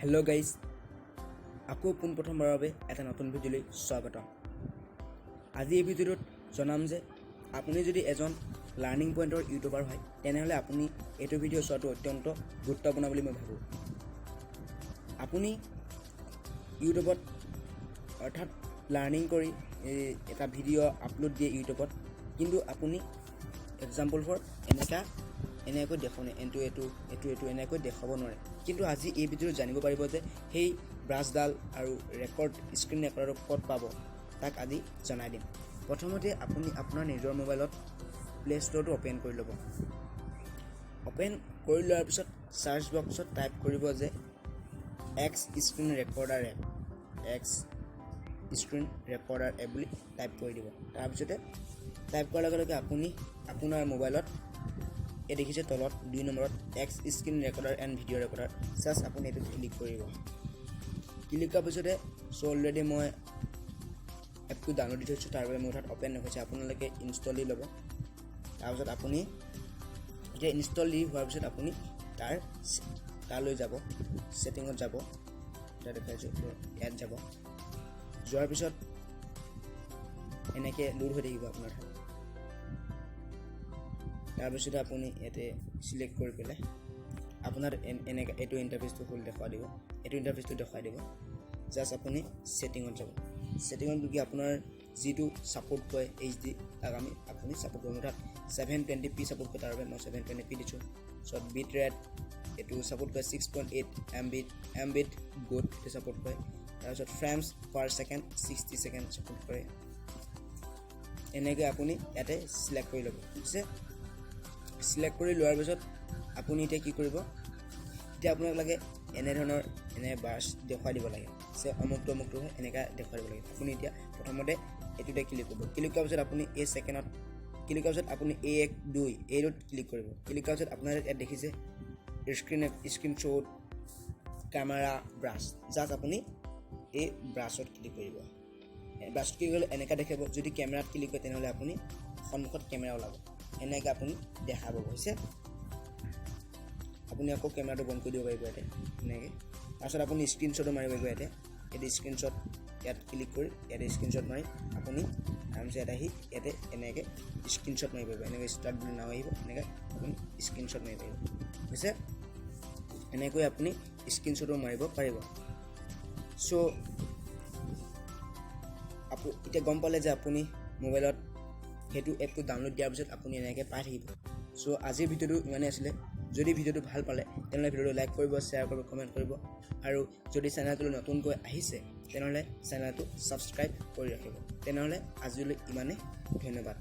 Hello' guys, আকৌ পোনপ্ৰথমবাৰৰ বাবে এটা নতুন ভিডিঅ'লৈ স্বাগতম। আজি এই ভিডিঅ'টোত জনাম যে আপুনি যদি এজন লাৰ্ণিং পইণ্টৰ ইউটিউবাৰ হয় তেনেহ'লে আপুনি এইটো ভিডিঅ' চোৱাটো অত্যন্ত গুৰুত্বপূৰ্ণ বুলি মই ভাবোঁ। আপুনি ইউটিউবত অৰ্থাৎ লাৰ্ণিং কৰি এটা ভিডিঅ' আপলোড দিয়ে ইউটিউবত, কিন্তু আপুনি এক্সাম্পল ফৰ এনেকৈ দেখুৱাই এইটো এনেকৈ দেখুৱাব নোৱাৰে। কিন্তু আজি এই ভিডিঅ'ত জানিব পাৰিব যে সেই ব্ৰাছডাল আৰু স্ক্ৰীণ ৰেকৰ্ডাৰ ক'ত পাব তাক আজি জনাই দিম। প্ৰথমতে আপুনি আপোনাৰ নিজৰ মোবাইলত প্লে ষ্ট'ৰটো অ'পেন কৰি ল'ব। অ'পেন কৰি লোৱাৰ পিছত চাৰ্চ বক্সত টাইপ কৰিব যে এক্স স্ক্ৰীণ ৰেকৰ্ডাৰ এপ বুলি টাইপ কৰি দিব। তাৰপিছতে টাইপ কৰাৰ লগে লগে আপুনি আপোনাৰ মোবাইলত এই দেখিছে তলত 2 নম্বৰত x screen recorder and video' recorder, just আপুনি এইটো ক্লিক কৰিব। ক্লিক কৰাৰ পিছতে অলৰেডি মই এপটো ডাউনলোড দি থৈছোঁ, তাৰ বাবে মোৰ তাত অ'পেন নহৈছে। আপোনালোকে ইনষ্টল দি ল'ব। তাৰপিছত আপুনি এতিয়া ইনষ্টল দি হোৱাৰ পিছত আপুনি তাৰলৈ যাব, ছেটিঙত যাব, এতিয়া দেখাইছোঁ ইয়াত যাব। যোৱাৰ পিছত এনেকৈ লোড হৈ থাকিব আপোনাৰ তাত। তাৰপিছতে আপুনি ইয়াতে চিলেক্ট কৰি পেলাই আপোনাৰ এনেকৈ এইটো ইণ্টাৰফেচটো দেখুৱাই দিব। জাষ্ট আপুনি ছেটিঙত যাব। ছেটিঙত গৈ আপোনাৰ যিটো ছাপোৰ্ট কৰে HD তাক আপুনি ছাপোৰ্ট কৰিব। তাত 720p ছাপোৰ্ট কৰে, তাৰ বাবে মই 720p দিছোঁ। পিছত বিট ৰেট এইটো ছাপোৰ্ট কৰে 6.8 MB গোট এইটো ছাপোৰ্ট কৰে। তাৰপিছত frames per second 60 second support কৰে। এনেকৈ আপুনি ইয়াতে চিলেক্ট কৰি ল'ব। ঠিক আছে, চিলেক্ট কৰি লোৱাৰ পিছত আপুনি এতিয়া কি কৰিব, এতিয়া আপোনাক লাগে এনে ব্ৰাছ দেখুৱাই দিব লাগে যে অমুকটো হয়, এনেকৈ দেখুৱাই দিব লাগে। আপুনি এতিয়া প্ৰথমতে এইটোতে ক্লিক কৰিব। ক্লিক কৰাৰ পিছত আপুনি এই ছেকেণ্ডত ক্লিক কৰাৰ পিছত আপুনি এইটোত ক্লিক কৰিব। ক্লিক কৰাৰ পিছত আপোনাৰ ইয়াত দেখিছে স্ক্ৰীনশ্বট কেমেৰা ব্ৰাছ, জাষ্ট আপুনি এই ব্ৰাছত ক্লিক কৰিব। ব্ৰাছত ক্লিক কৰিলে এনেকৈ দেখাব। যদি কেমেৰাত ক্লিক কৰে তেনেহ'লে আপুনি সন্মুখত কেমেৰা ওলাব, এনেকৈ আপুনি দেখাব হৈছে। আপুনি আকৌ কেমেৰাটো বন্ধ কৰি দিব পাৰিব ইয়াতে এনেকৈ। তাৰপিছত আপুনি স্ক্ৰীনশ্বটো মাৰিব পাৰিব ইয়াতে। এইটো স্ক্ৰীনশ্বট ইয়াত ক্লিক কৰি ইয়াতে স্ক্ৰীনশ্বট মাৰি আপুনি আৰামছে ইয়াত আহি ইয়াতে এনেকৈ স্ক্ৰীনশ্বট মাৰিব পাৰিব। এনেকৈ ষ্টাৰ্ট বুলি নাও আহিব, এনেকৈ আপুনি স্ক্ৰীনশ্বট মাৰিব পাৰিব হৈছে। এনেকৈ আপুনি স্ক্ৰীনশ্বটো মাৰিব পাৰিব। চ' এতিয়া গম পালে যে আপুনি মোবাইলত সেইটো এপটো ডাউনলোড দিয়াৰ পিছত আপুনি এনেকৈ পাই থাকিব। চ' আজিৰ ভিডিঅ'টো ইমানেই আছিলে। যদি ভিডিঅ'টো ভাল পালে তেনেহ'লে ভিডিঅ'টো লাইক কৰিব, শ্বেয়াৰ কৰিব, কমেণ্ট কৰিব, আৰু যদি চেনেলটো নতুনকৈ আহিছে তেনেহ'লে চেনেলটো ছাবস্ক্ৰাইব কৰি ৰাখিব। তেনেহ'লে আজিলৈ ইমানেই, ধন্যবাদ।